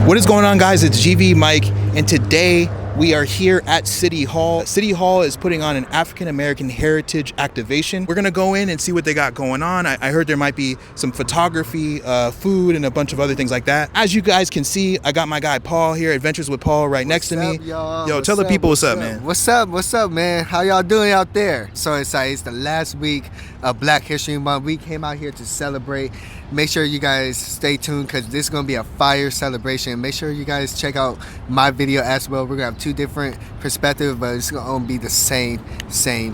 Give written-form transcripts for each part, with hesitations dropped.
What is going on, guys? It's GV Mike, and today we are here at City Hall. City Hall is putting on an African American heritage activation. We're gonna go in and see what they got going on. I heard there might be some photography, food, and a bunch of other things like that. As you guys can see, I got my guy Paul here, Adventures with Paul, right next to me. Yo, tell the people what's up, man. What's up, man? How y'all doing out there? So excited. It's the last week of Black History Month. We came out here to celebrate. Make sure you guys stay tuned because this is going to be a fire celebration. Make sure you guys check out my video as well. We're going to have two different perspectives, but it's going to be the same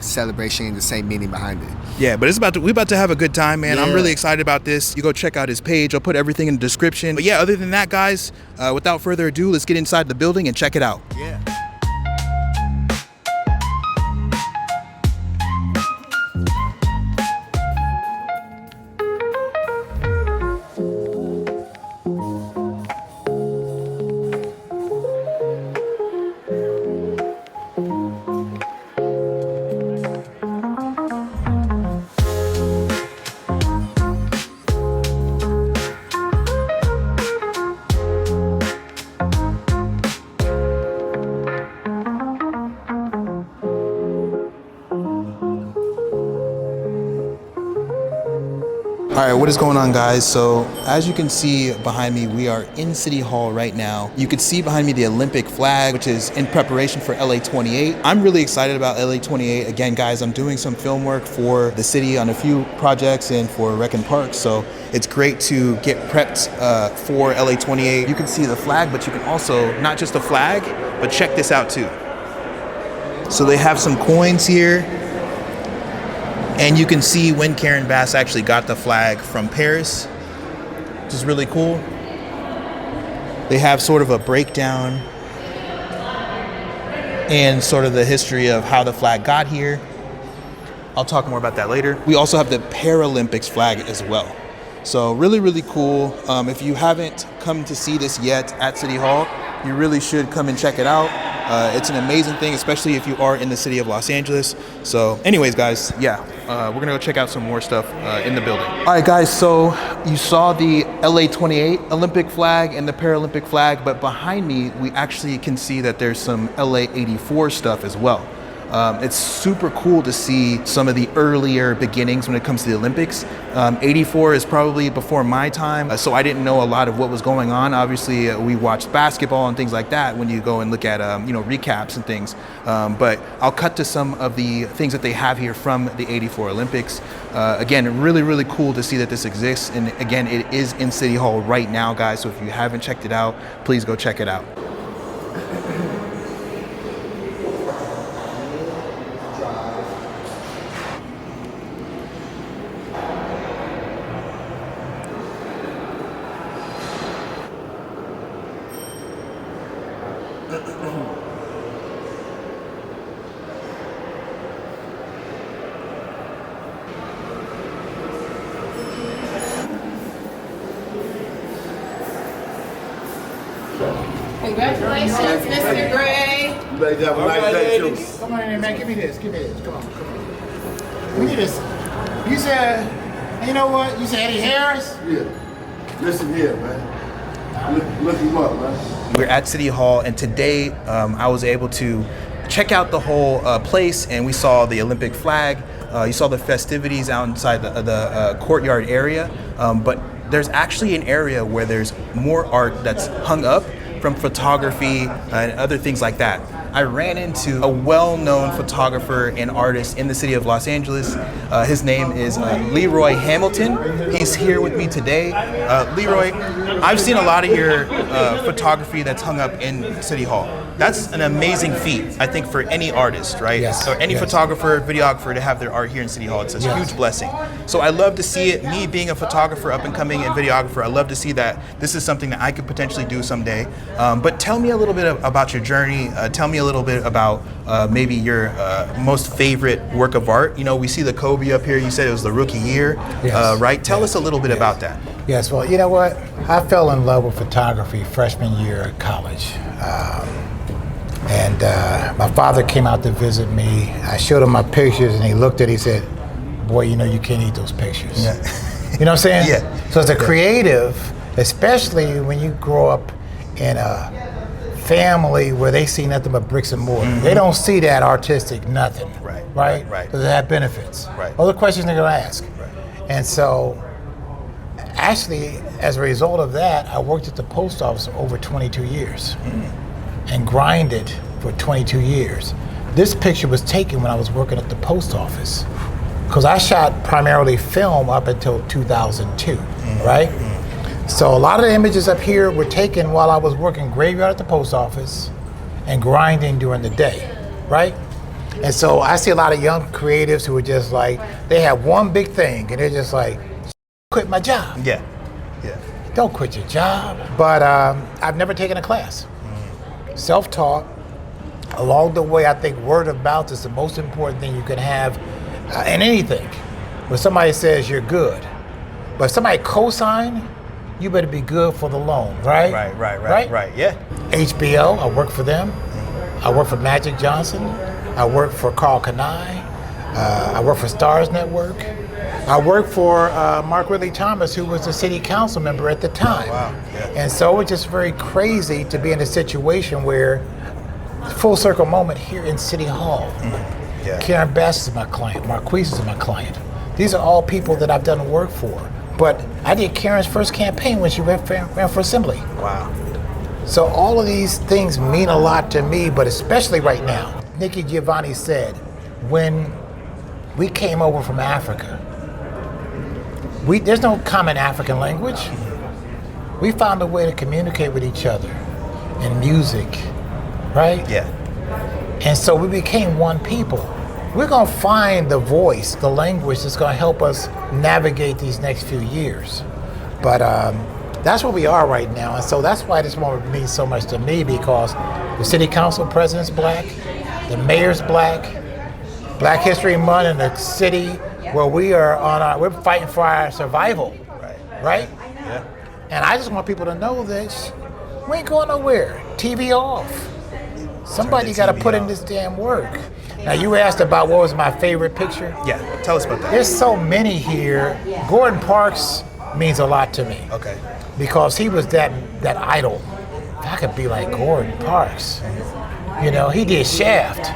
celebration and the same meaning behind it. Yeah, but we're about to have a good time, man. Yeah. I'm really excited about this. You go check out his page. I'll put everything in the description. But yeah, other than that, guys, without further ado, let's get inside the building and check it out. Yeah. All right, what is going on, guys? So as you can see behind me, we are in City Hall right now. You can see behind me the Olympic flag, which is in preparation for LA 28. I'm really excited about LA 28. Again, guys, I'm doing some film work for the city on a few projects and for Rec and Park. So it's great to get prepped for LA 28. You can see the flag, but you can also, not just the flag, but check this out too. So they have some coins here. And you can see when Karen Bass actually got the flag from Paris, which is really cool. They have sort of a breakdown and sort of the history of how the flag got here. I'll talk more about that later. We also have the Paralympics flag as well. So really, really cool. If you haven't come to see this yet at City Hall, you really should come and check it out. It's an amazing thing, especially if you are in the city of Los Angeles. So anyways, guys, yeah, we're gonna go check out some more stuff in the building. All right, guys, so you saw the LA 28 Olympic flag and the Paralympic flag, but behind me, we actually can see that there's some LA 84 stuff as well. It's super cool to see some of the earlier beginnings when it comes to the Olympics. 84 is probably before my time, so I didn't know a lot of what was going on. Obviously, we watched basketball and things like that when you go and look at recaps and things. But I'll cut to some of the things that they have here from the 84 Olympics. Again, really, really cool to see that this exists. And again, it is in City Hall right now, guys. So if you haven't checked it out, please go check it out. Congratulations, Mr. Gray. You better have a nice day, too. Come on in there, man. Give me this. Come on. Give me this. You said, you know what? You said Eddie Harris? Yeah. Listen here, man. Look him up, man. We're at City Hall, and today I was able to check out the whole place, and we saw the Olympic flag. You saw the festivities outside the courtyard area, but there's actually an area where there's more art that's hung up from photography and other things like that. I ran into a well-known photographer and artist in the city of Los Angeles. His name is Leroy Hamilton. He's here with me today. Leroy, I've seen a lot of your photography that's hung up in City Hall. That's an amazing feat, I think, for any artist, right? Yes. Or any photographer, videographer to have their art here in City Hall. It's a huge blessing. So I love to see it. Me being a photographer, up and coming, and videographer, I love to see that this is something that I could potentially do someday. But tell me a little bit about your journey. Tell me a little bit about maybe your most favorite work of art. You know, we see the Kobe up here. You said it was the rookie year, right? Tell us a little bit about that. Yes, well, you know what? I fell in love with photography freshman year at college. And my father came out to visit me. I showed him my pictures, and he looked at it, he said, boy, you know, you can't eat those pictures. You know what I'm saying? Yeah. So as a creative, especially when you grow up in a family where they see nothing but bricks and mortar. They don't see that artistic nothing. Right. Does it have benefits? Right. Other questions they're gonna ask. Right. And so, actually, as a result of that, I worked at the post office over 22 years and grinded for 22 years. This picture was taken when I was working at the post office because I shot primarily film up until 2002, right? So a lot of the images up here were taken while I was working graveyard at the post office and grinding during the day, right? And so I see a lot of young creatives who are just like, they have one big thing and they're just like, quit my job. Yeah. Don't quit your job. But I've never taken a class. Self-taught. Along the way, I think word of mouth is the most important thing you can have in anything. When somebody says you're good, but if somebody co-sign, you better be good for the loan, right? Right. Yeah. HBO, I work for them. I work for Magic Johnson. I work for Carl Kanai. I work for Stars Network. I worked for Mark Ridley Thomas, who was a city council member at the time. Wow. Yeah. And so it's just very crazy to be in a situation where, full circle moment here in City Hall. Yeah. Karen Bass is my client. Marquise is my client. These are all people that I've done work for. But I did Karen's first campaign when she ran for assembly. Wow. So all of these things mean a lot to me, but especially right now. Nikki Giovanni said, when we came over from Africa, there's no common African language. We found a way to communicate with each other in music, right? Yeah. And so we became one people. We're gonna find the voice, the language that's gonna help us navigate these next few years. But that's where we are right now. And so that's why this moment means so much to me, because the city council president's black, the mayor's Black History Month in the city where we're fighting for our survival, right? Yeah. And I just want people to know that we ain't going nowhere. TV off. Somebody got to put in this damn work. Now you asked about what was my favorite picture. Yeah. Tell us about that. There's so many here. Gordon Parks means a lot to me. Okay. Because he was that idol. If I could be like Gordon Parks. You know, he did Shaft.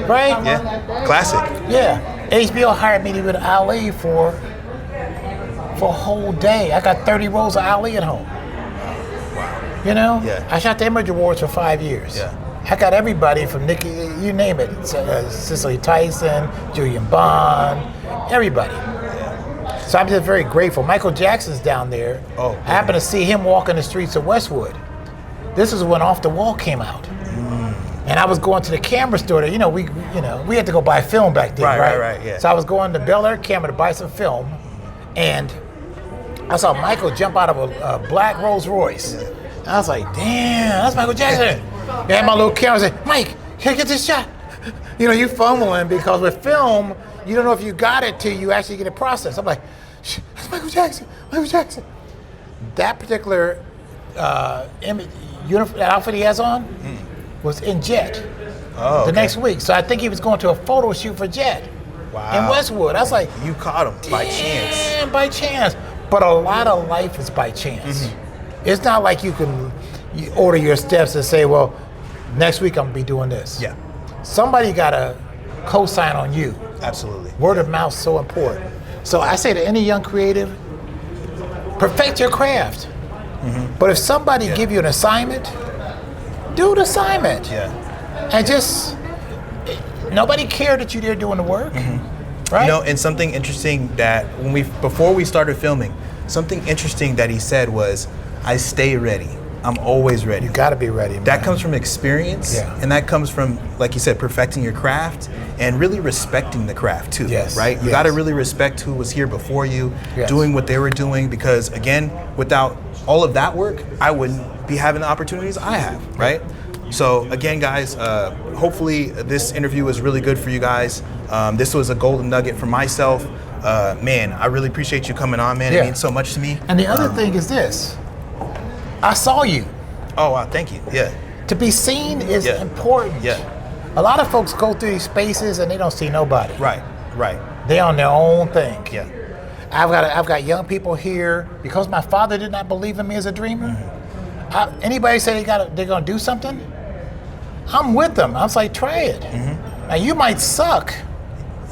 Right? Yeah. Classic. Yeah. HBO hired me to do Ali for a whole day. I got 30 rolls of Ali at home. Wow. You know? Yeah. I shot the Image Awards for 5 years. Yeah. I got everybody from Nikki, you name it. Cicely Tyson, Julian Bond, everybody. Yeah. So I'm just very grateful. Michael Jackson's down there. Oh. I happened to see him walking the streets of Westwood. This is when Off the Wall came out. And I was going to the camera store. We had to go buy film back then, Right, yeah. So I was going to Bel Air Camera to buy some film, and I saw Michael jump out of a black Rolls Royce. And I was like, damn, that's Michael Jackson. And I had my little camera. I said, Mike, can I get this shot? You fumbling because with film, you don't know if you got it till you actually get it processed. I'm like, that's Michael Jackson. That particular uniform, that outfit he has on, was in Jet the next week. So I think he was going to a photo shoot for Jet in Westwood. I was like, you caught him by chance. By chance. But a lot of life is by chance. It's not like you order your steps and say, well, next week I'm gonna be doing this. Yeah. Somebody gotta co-sign on you. Absolutely. Word of mouth is so important. So I say to any young creative, perfect your craft. But if somebody give you an assignment, do the assignment. Yeah. And just, nobody cared that you're there doing the work, right? And something interesting that before we started filming, something interesting that he said was, I stay ready. I'm always ready. You gotta be ready, man. That comes from experience, and that comes from, like you said, perfecting your craft and really respecting the craft too, right? You gotta really respect who was here before you, doing what they were doing, because again, without all of that work, I wouldn't be having the opportunities I have, right? So again, guys, hopefully this interview was really good for you guys. This was a golden nugget for myself. Man, I really appreciate you coming on, man. It means so much to me. And the other thing is this, I saw you. Oh, wow, thank you, yeah. To be seen is important. Yeah. A lot of folks go through these spaces and they don't see nobody. Right. They on their own thing. Yeah. I've got young people here, because my father did not believe in me as a dreamer, Anybody say they're gonna do something, I'm with them. I was like, try it. Now you might suck,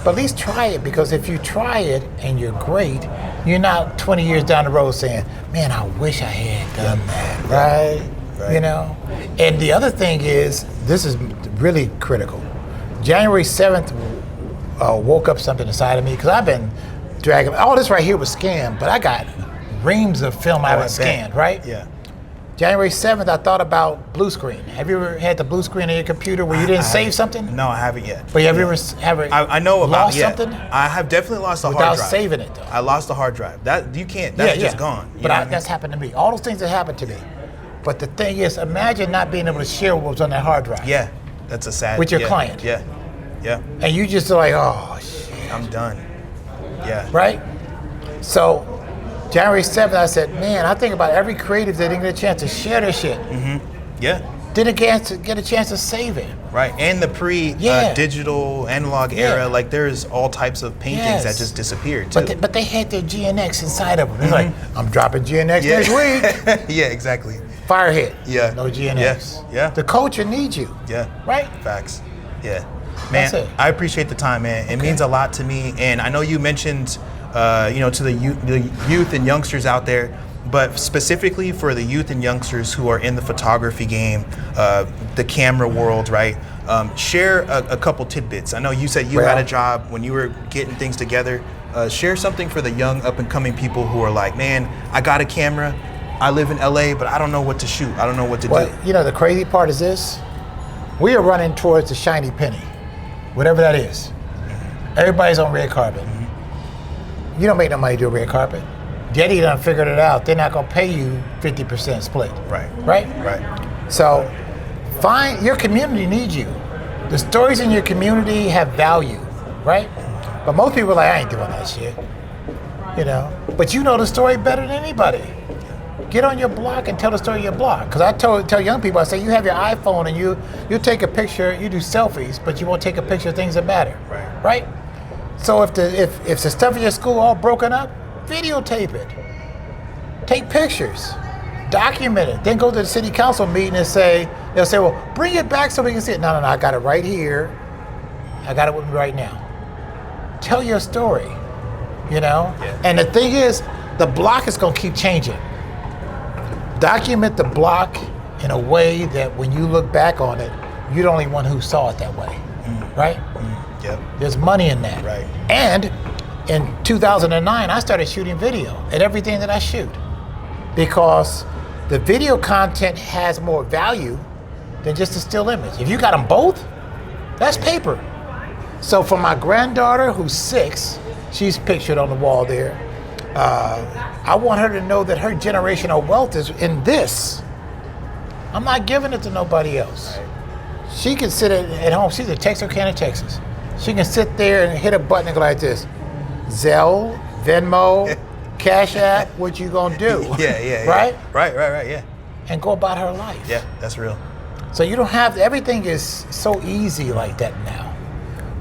but at least try it, because if you try it and you're great, you're not 20 years down the road saying, man, I wish I had done that, right? You know? And the other thing is, this is really critical. January 7th woke up something inside of me, because I've been dragging, all this right here was scanned, but I got reams of film I haven't scanned, right? Yeah. January 7th, I thought about blue screen. Have you ever had the blue screen on your computer where you didn't save something? No, I haven't yet. But have you ever I know about lost something? I have definitely lost a hard drive. Without saving it, though. I lost the hard drive. That you can't. That's just gone. You But know what I mean? that's happened to me. All those things that happened to me. But the thing is, imagine not being able to share what was on that hard drive. Yeah, that's a sad. With your client. Yeah, yeah. And you just are like, oh shit. I'm done. Yeah. Right? So January 7th, I said, man, I think about every creative that didn't get a chance to share their shit. Yeah. Didn't get a chance to save it. Right, and the pre-digital analog era, like there's all types of paintings that just disappeared too. But they had their GNX inside of them. It's like, I'm dropping GNX next week. Yeah, exactly. Firehead. Yeah. No GNX. Yeah. The culture needs you. Yeah. Right? Facts. Yeah. Man, That's it. I appreciate the time, man. It means a lot to me, and I know you mentioned, to the youth and youngsters out there, but specifically for the youth and youngsters who are in the photography game, the camera world, right? Share a couple tidbits. I know you said you had a job when you were getting things together. Share something for the young up and coming people who are like, man, I got a camera, I live in LA, but I don't know what to shoot. I don't know what to do. You know, the crazy part is this. We are running towards the shiny penny, whatever that is. Everybody's on red carpet. You don't make no money to do a red carpet. Getty done figured it out. They're not gonna pay you 50% split. Right. Right? Right. So find, your community needs you. The stories in your community have value, right? But most people are like, I ain't doing that shit. You know? But you know the story better than anybody. Get on your block and tell the story of your block. Because I tell young people, I say, you have your iPhone and you take a picture, you do selfies, but you won't take a picture of things that matter. Right. Right? So if the stuff in your school all broken up, videotape it. Take pictures. Document it. Then go to the city council meeting and they'll say, well, bring it back so we can see it. No, I got it right here. I got it with me right now. Tell your story, you know? Yeah. And the thing is, the block is gonna keep changing. Document the block in a way that when you look back on it, you're the only one who saw it that way, right? Yep. There's money in that. Right. And in 2009, I started shooting video at everything that I shoot, because the video content has more value than just a still image. If you got them both, that's paper. So for my granddaughter, who's 6, she's pictured on the wall there. I want her to know that her generational wealth is in this. I'm not giving it to nobody else. She can sit at home. She's in Texarkana, Texas. She can sit there and hit a button and go like this: Zelle, Venmo, Cash App. What you gonna do? Yeah. Right? Right. Yeah. And go about her life. Yeah, that's real. So you don't have, everything is so easy like that now,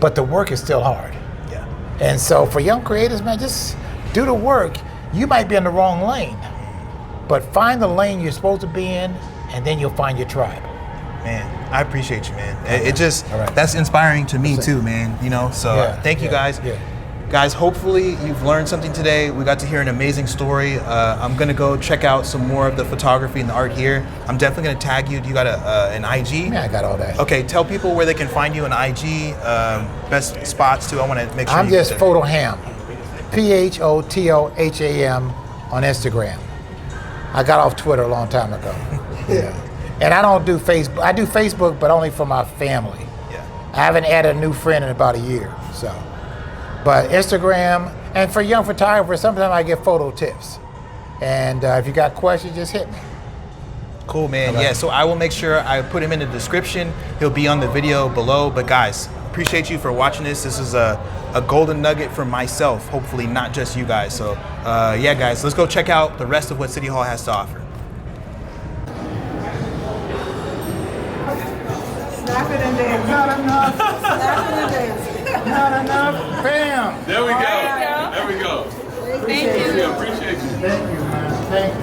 but the work is still hard. Yeah. And so for young creators, man, just do the work. You might be in the wrong lane, but find the lane you're supposed to be in, and then you'll find your tribe. Man, I appreciate you, man. It just, that's inspiring to me too, man. You know, so thank you guys. Yeah. Guys, hopefully you've learned something today. We got to hear an amazing story. I'm gonna go check out some more of the photography and the art here. I'm definitely gonna tag you. Do you got an IG? Yeah, I got all that. Okay, tell people where they can find you on IG, best spots too. I wanna make sure I'm you just get there. Photoham, PHOTOHAM on Instagram. I got off Twitter a long time ago. Yeah. And I don't do Facebook. I do Facebook, but only for my family. Yeah. I haven't added a new friend in about a year, so. But Instagram, and for young photographers, sometimes I get photo tips. And if you got questions, just hit me. Cool, man. Yeah, so I will make sure I put him in the description. He'll be on the video below. But guys, appreciate you for watching this. This is a golden nugget for myself, hopefully not just you guys. So yeah, guys, let's go check out the rest of what City Hall has to offer. Snap it and dance. Not enough. Snap it and dance. Not enough, bam. There we go. There we go. Thank you. Appreciate you. Thank you, man. Thank you.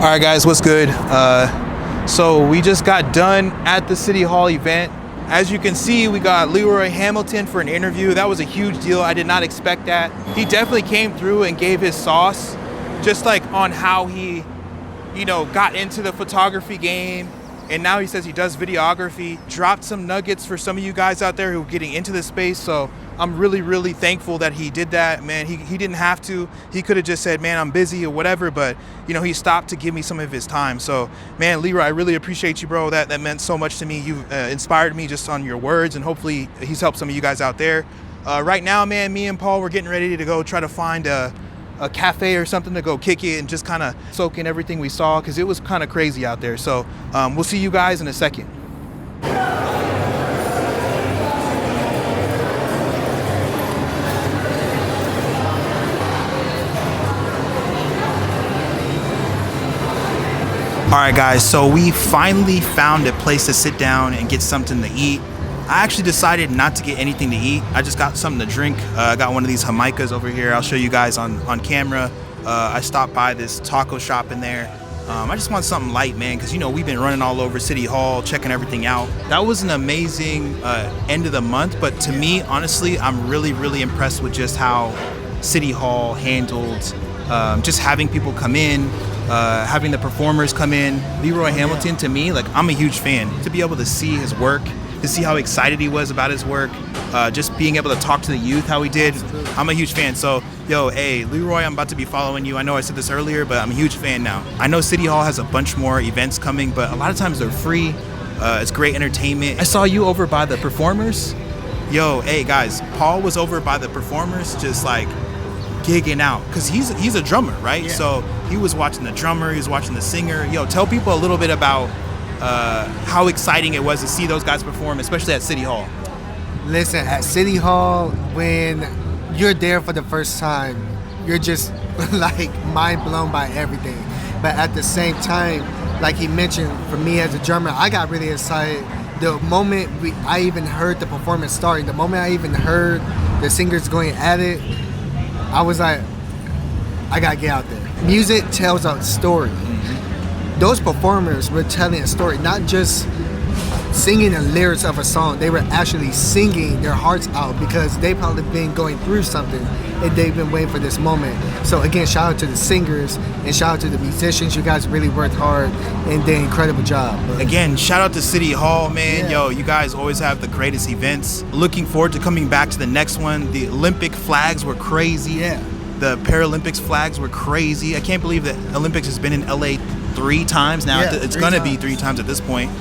All right, guys, what's good? So we just got done at the City Hall event. As you can see, we got Leroy Hamilton for an interview. That was a huge deal. I did not expect that. He definitely came through and gave his sauce, just like on how he, you know, got into the photography game. And now he says he does videography. Dropped some nuggets for some of you guys out there who are getting into this space. So I'm really, really thankful that he did that, man. He didn't have to. He could have just said, man, I'm busy or whatever. But, you know, he stopped to give me some of his time. So, man, Leroy, I really appreciate you, bro. That meant so much to me. You inspired me just on your words. And hopefully he's helped some of you guys out there. Right now, man, me and Paul, we're getting ready to go try to find a cafe or something to go kick it and just kind of soak in everything we saw, because it was kind of crazy out there. So we'll see you guys in a second. All right, guys, so we finally found a place to sit down and get something to eat. I actually decided not to get anything to eat. I just got something to drink. I got one of these Jamaicas over here. I'll show you guys on camera. I stopped by this taco shop in there. I just want something light, man, because, you know, we've been running all over City Hall, checking everything out. That was an amazing end of the month, but to me, honestly, I'm really, really impressed with just how City Hall handled just having people come in, having the performers come in. Leroy Hamilton, to me, like, I'm a huge fan. To be able to see his work, to see how excited he was about his work, just being able to talk to the youth how he did, I'm a huge fan. So, yo, hey, Leroy, I'm about to be following you. I know I said this earlier, but I'm a huge fan now. I know City Hall has a bunch more events coming, but a lot of times they're free. It's great entertainment. I saw you over by the performers. Yo, hey, guys, Paul was over by the performers just, like, gigging out, because he's a drummer, right? Yeah. So he was watching the drummer, he was watching the singer. Yo, tell people a little bit about how exciting it was to see those guys perform, especially at City Hall. Listen, at City Hall, when you're there for the first time, you're just like mind blown by everything. But at the same time, like he mentioned, for me as a drummer, I got really excited. The moment I even heard the performance starting, the moment I even heard the singers going at it, I was like, I gotta get out there. Music tells a story. Those performers were telling a story, not just singing the lyrics of a song. They were actually singing their hearts out, because they probably been going through something and they've been waiting for this moment. So again, shout out to the singers and shout out to the musicians. You guys really worked hard and did an incredible job. Again, shout out to City Hall, man. Yeah. Yo, you guys always have the greatest events. Looking forward to coming back to the next one. The Olympic flags were crazy. Yeah. The Paralympics flags were crazy. I can't believe that Olympics has been in LA 3 times now. Yeah, it's gonna be 3 times at this point.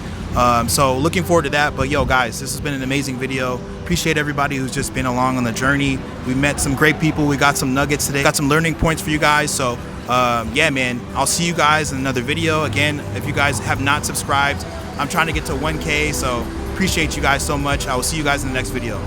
So looking forward to that. But yo, guys, this has been an amazing video. Appreciate everybody who's just been along on the journey. We met some great people. We got some nuggets today. Got some learning points for you guys. So yeah, man, I'll see you guys in another video. Again, if you guys have not subscribed, I'm trying to get to 1K. So appreciate you guys so much. I will see you guys in the next video.